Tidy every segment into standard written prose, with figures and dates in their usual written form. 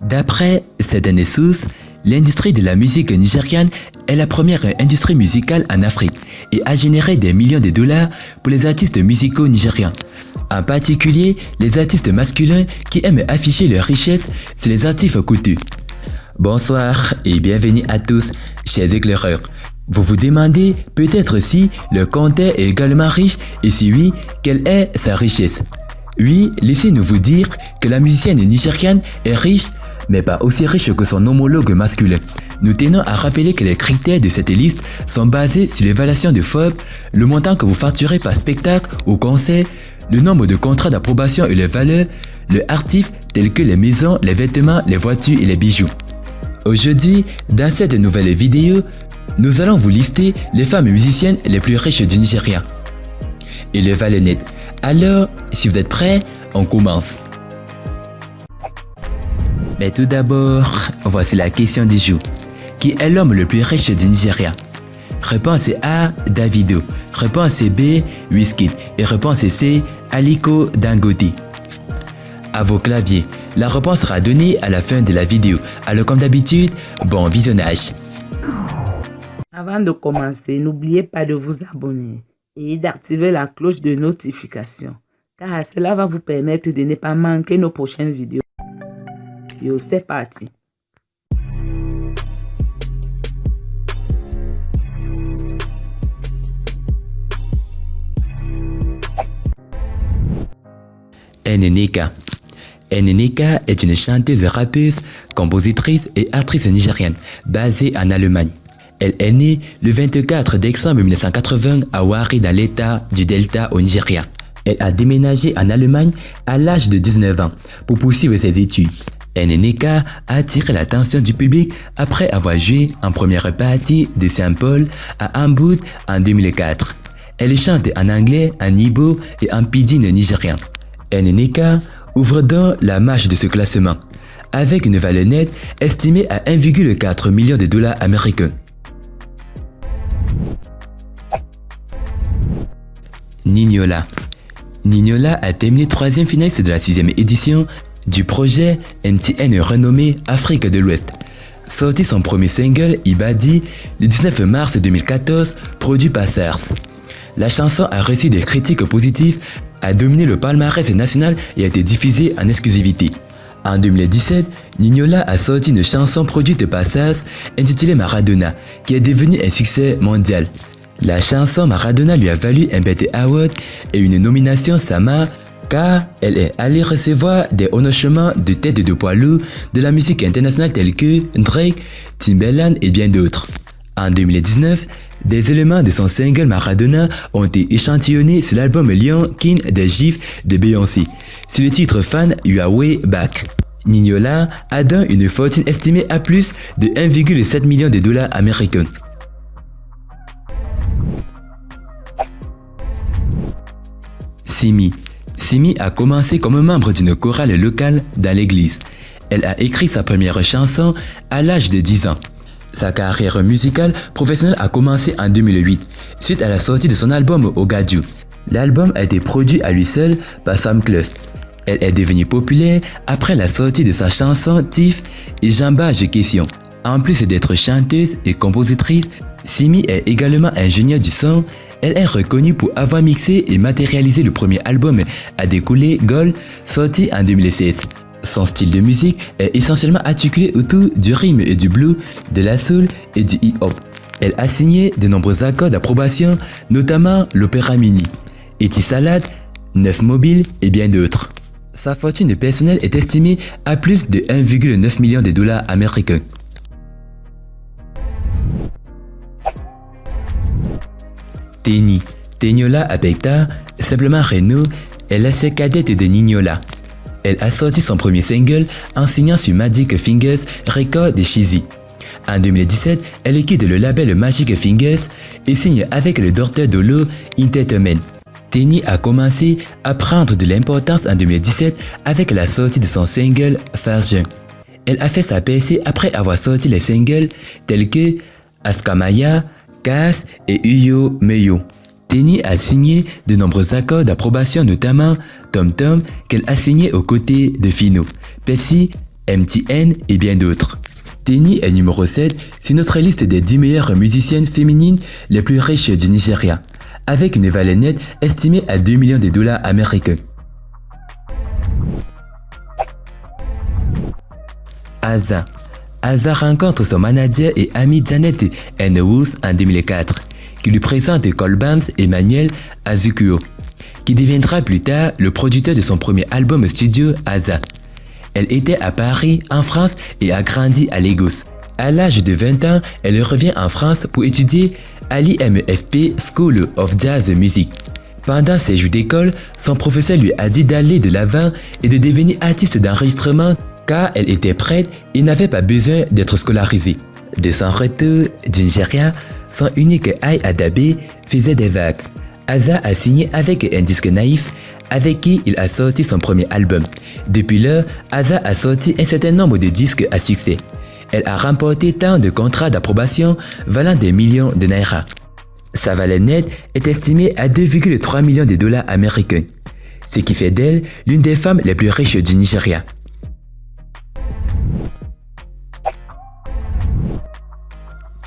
D'après certaines sources, l'industrie de la musique nigériane est la première industrie musicale en Afrique et a généré des millions de dollars pour les artistes musicaux nigérians. En particulier, les artistes masculins qui aiment afficher leurs richesses sur les actifs coûteux. Bonsoir et bienvenue à tous, chers éclaireurs. Vous vous demandez peut-être si le compteur est également riche et si oui, quelle est sa richesse? Oui, laissez-nous vous dire que la musicienne nigériane est riche, mais pas aussi riche que son homologue masculin. Nous tenons à rappeler que les critères de cette liste sont basés sur l'évaluation de Forbes, le montant que vous facturez par spectacle ou concert, le nombre de contrats d'approbation et les valeurs, le actifs tels que les maisons, les vêtements, les voitures et les bijoux. Aujourd'hui, dans cette nouvelle vidéo, nous allons vous lister les femmes musiciennes les plus riches du Nigeria et les valeurs nettes. Alors, si vous êtes prêts, on commence. Mais tout d'abord, voici la question du jour. Qui est l'homme le plus riche du Nigeria? Réponse A, Davido. Réponse B, Wizkid. Et réponse C, Aliko Dangote. À vos claviers, la réponse sera donnée à la fin de la vidéo. Alors comme d'habitude, bon visionnage. Avant de commencer, n'oubliez pas de vous abonner et d'activer la cloche de notification, car cela va vous permettre de ne pas manquer nos prochaines vidéos. C'est parti. Nneka. Nneka est une chanteuse, rappeuse, compositrice et actrice nigérienne basée en Allemagne. Elle est née le 24 décembre 1980 à Warri dans l'état du Delta au Nigeria. Elle a déménagé en Allemagne à l'âge de 19 ans pour poursuivre ses études. Nneka a attiré l'attention du public après avoir joué en première partie de Saint-Paul à Hambourg en 2004. Elle chante en anglais, en Igbo et en pidgin nigérien. Nneka ouvre donc la marche de ce classement, avec une valeur nette estimée à 1,4 million de dollars américains. Niniola. Niniola a terminé 3e finaliste de la 6e édition du projet MTN renommé Afrique de l'Ouest. Sorti son premier single, Ibadi, le 19 mars 2014, produit par SARS. La chanson a reçu des critiques positives, a dominé le palmarès national et a été diffusée en exclusivité. En 2017, Niniola a sorti une chanson produite par SARS intitulée Maradona, qui est devenue un succès mondial. La chanson Maradona lui a valu un BET Award et une nomination SAMA, car elle est allée recevoir des honorations de tête de poids lourd de la musique internationale tels que Drake, Timbaland et bien d'autres. En 2019, des éléments de son single Maradona ont été échantillonnés sur l'album Lion King des Gifs de Beyoncé, sur le titre Fan You Are Way Back. Niniola a donc une fortune estimée à plus de 1,7 million de dollars américains. Simi. Simi a commencé comme membre d'une chorale locale dans l'église. Elle a écrit sa première chanson à l'âge de 10 ans. Sa carrière musicale professionnelle a commencé en 2008, suite à la sortie de son album Ogaju. L'album a été produit à lui seul par Sam Cluss. Elle est devenue populaire après la sortie de sa chanson Tiff et Jambage Question. En plus d'être chanteuse et compositrice, Simi est également ingénieure du son. Elle est reconnue pour avoir mixé et matérialisé le premier album à découler Gold, sorti en 2016. Son style de musique est essentiellement articulé autour du rythme et du blues, de la soul et du hip-hop. Elle a signé de nombreux accords d'approbation, notamment l'Opéra Mini, Etisalat, Neuf Mobile et bien d'autres. Sa fortune personnelle est estimée à plus de 1,9 million de dollars américains. Teni. Teniola Abekta, simplement Renault, est la sœur cadette de Niniola. Elle a sorti son premier single en signant sur Magic Fingers Records de Shizzy. En 2017, elle quitte le label Magic Fingers et signe avec le Dr Dolo Entertainment. Teni a commencé à prendre de l'importance en 2017 avec la sortie de son single Fargent. Elle a fait sa percée après avoir sorti les singles tels que Askamaya, Cass et Uyo Meyo. Teni a signé de nombreux accords d'approbation, notamment Tom Tom qu'elle a signé aux côtés de Fino, Pepsi, MTN et bien d'autres. Teni est numéro 7 sur notre liste des 10 meilleures musiciennes féminines les plus riches du Nigeria, avec une valeur nette estimée à 2 millions de dollars américains. Asa. Asa rencontre son manager et ami Janet Enwus en 2004, qui lui présente Colbams Emmanuel Azukuo, qui deviendra plus tard le producteur de son premier album studio Asa. Elle était à Paris, en France, et a grandi à Lagos. À l'âge de 20 ans, elle revient en France pour étudier à l'IMFP School of Jazz Music. Pendant ses jours d'école, son professeur lui a dit d'aller de l'avant et de devenir artiste d'enregistrement car elle était prête et n'avait pas besoin d'être scolarisée. De son retour du Nigeria, son unique Aïe Adabé faisait des vagues. Asa a signé avec un disque naïf avec qui il a sorti son premier album. Depuis lors, Asa a sorti un certain nombre de disques à succès. Elle a remporté tant de contrats d'approbation valant des millions de naira. Sa valeur nette est estimée à 2,3 millions de dollars américains, ce qui fait d'elle l'une des femmes les plus riches du Nigeria.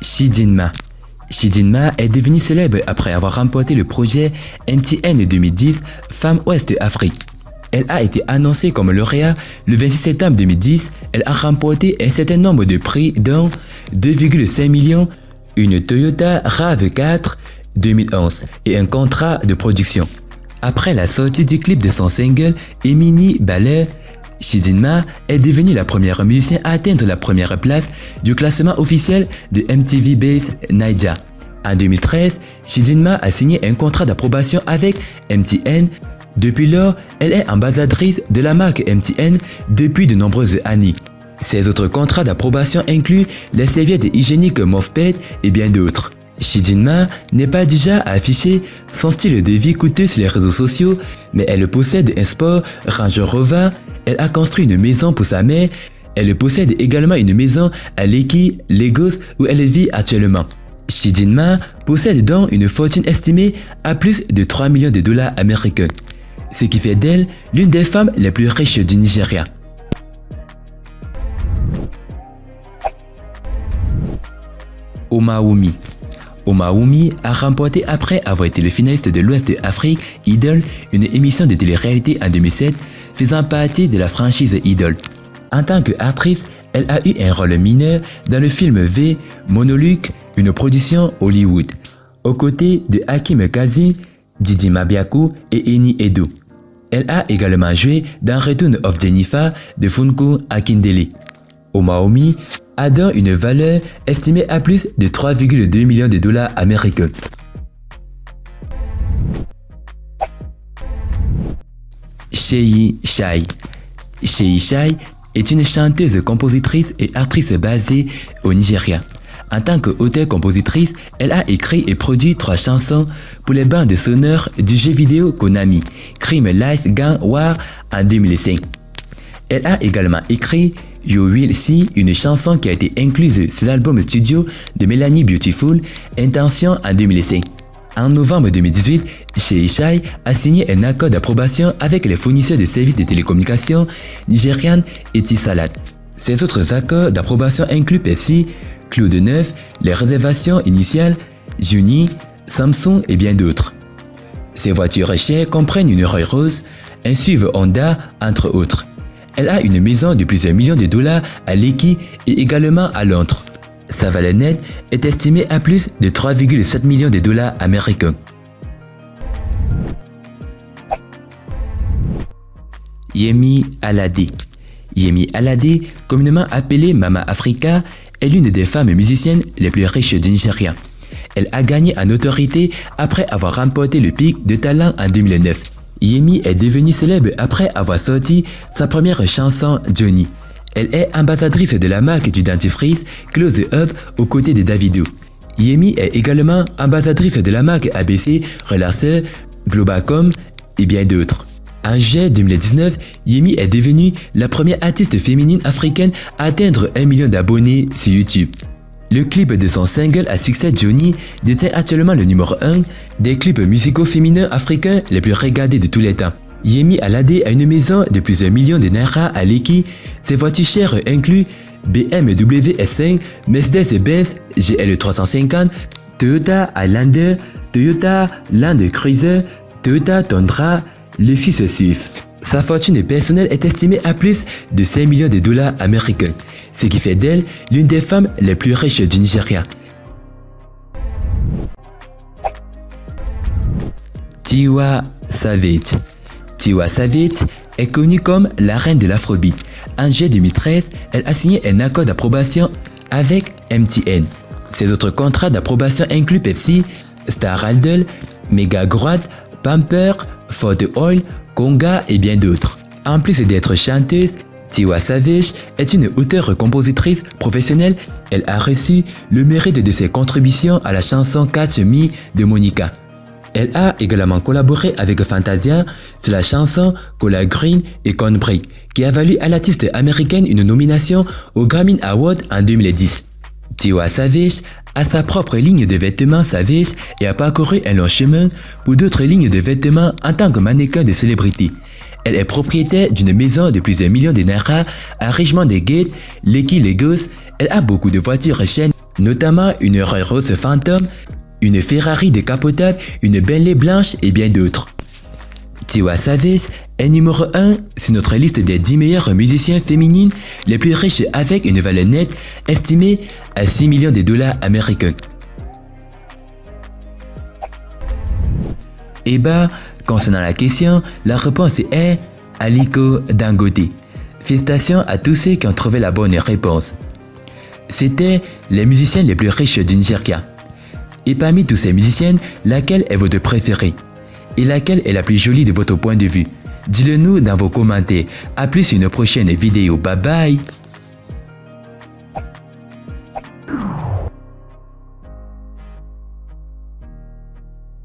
Chidinma. Chidinma est devenue célèbre après avoir remporté le projet MTN 2010 Femmes Ouest Afrique. Elle a été annoncée comme lauréat le 26 septembre 2010. Elle a remporté un certain nombre de prix dont 2,5 millions, une Toyota RAV4 2011 et un contrat de production. Après la sortie du clip de son single Emini Ballet, Chidinma est devenue la première musicienne à atteindre la première place du classement officiel de MTV Base Naija. En 2013, Chidinma a signé un contrat d'approbation avec MTN. Depuis lors, elle est ambassadrice de la marque MTN depuis de nombreuses années. Ses autres contrats d'approbation incluent les serviettes hygiéniques Movepad et bien d'autres. Chidinma n'est pas du genre à afficher son style de vie coûteux sur les réseaux sociaux, mais elle possède un sport Range Rover. Elle a construit une maison pour sa mère. Elle possède également une maison à Lekki, Lagos, où elle vit actuellement. Chidinma possède donc une fortune estimée à plus de 3 millions de dollars américains, ce qui fait d'elle l'une des femmes les plus riches du Nigeria. Omawumi. Omawumi a remporté après avoir été le finaliste de l'Ouest de Afrique Idol, une émission de télé-réalité en 2007 faisant partie de la franchise Idol. En tant qu'actrice, elle a eu un rôle mineur dans le film V Monoluc, une production Hollywood, aux côtés de Hakim Kazim, Didi Mabiakou et Eni Edo. Elle a également joué dans Return of Jennifer de Funko Akindele. Omawumi a donc une valeur estimée à plus de 3,2 millions de dollars américains. Seyi Shai. Seyi Shai est une chanteuse, compositrice et actrice basée au Nigeria. En tant qu'auteure-compositrice, elle a écrit et produit 3 chansons pour les bandes sonores du jeu vidéo Konami, Crime Life Gang War en 2005. Elle a également écrit You Will See, une chanson qui a été incluse sur l'album studio de Melanie Beautiful, Intention en 2005. En novembre 2018, Seyi Shai a signé un accord d'approbation avec les fournisseurs de services de télécommunications nigérians Etisalat. Ces autres accords d'approbation incluent Pepsi, Cloud9, les réservations initiales, Juni, Samsung et bien d'autres. Ces voitures chères comprennent une Roy Rose, un SUV Honda, entre autres. Elle a une maison de plusieurs millions de dollars à Lekki et également à Londres. Sa valeur nette est estimée à plus de 3,7 millions de dollars américains. Yemi Alade. Yemi Alade, communément appelée Mama Africa, est l'une des femmes musiciennes les plus riches du Nigeria. Elle a gagné en autorité après avoir remporté le pic de talent en 2009. Yemi est devenue célèbre après avoir sorti sa première chanson Johnny. Elle est ambassadrice de la marque du dentifrice Close Up aux côtés de Davido. Yemi est également ambassadrice de la marque ABC, Relaxer, Globacom et bien d'autres. En juillet 2019, Yemi est devenue la première artiste féminine africaine à atteindre 1 million d'abonnés sur YouTube. Le clip de son single à succès Johnny détient actuellement le numéro 1 des clips musicaux féminins africains les plus regardés de tous les temps. Yemi Alade a une maison de plusieurs millions de naira à Lekki. Ses voitures chères incluent BMW S5, Mercedes-Benz GL350, Toyota Highlander, Toyota Land Cruiser, Toyota Tundra, Lexus Swift. Sa fortune personnelle est estimée à plus de 5 millions de dollars américains, ce qui fait d'elle l'une des femmes les plus riches du Nigeria. Tiwa Savage. Tiwa Savage est connue comme la reine de l'Afrobeat. En juillet 2013, elle a signé un accord d'approbation avec MTN. Ses autres contrats d'approbation incluent Pepsi, Star Aldel, Mega Growth, Pamper, Forte Oil, Conga et bien d'autres. En plus d'être chanteuse, Tiwa Savage est une auteure-compositrice professionnelle. Elle a reçu le mérite de ses contributions à la chanson Catch Me de Monica. Elle a également collaboré avec Fantasia sur la chanson Cola Green et Cornbread, qui a valu à l'artiste américaine une nomination au Grammy Award en 2010. Tiwa Savage a sa propre ligne de vêtements Savage et a parcouru un long chemin pour d'autres lignes de vêtements en tant que mannequin de célébrité. Elle est propriétaire d'une maison de plusieurs millions de naira à Richmond Gate, Lekki, Lagos. Elle a beaucoup de voitures chères, notamment une Rolls Royce Phantom, une Ferrari décapotable, une Bentley blanche et bien d'autres. Tiwa Savage est numéro 1 sur notre liste des 10 meilleures musiciennes féminines les plus riches avec une valeur nette estimée à 6 millions de dollars américains. Et concernant la question, la réponse est Aliko Dangote. Félicitations à tous ceux qui ont trouvé la bonne réponse. C'était les musiciennes les plus riches du Nigeria. Et parmi toutes ces musiciennes, laquelle est votre préférée? Et laquelle est la plus jolie de votre point de vue? Dites-le nous dans vos commentaires. A plus sur une prochaine vidéo. Bye bye!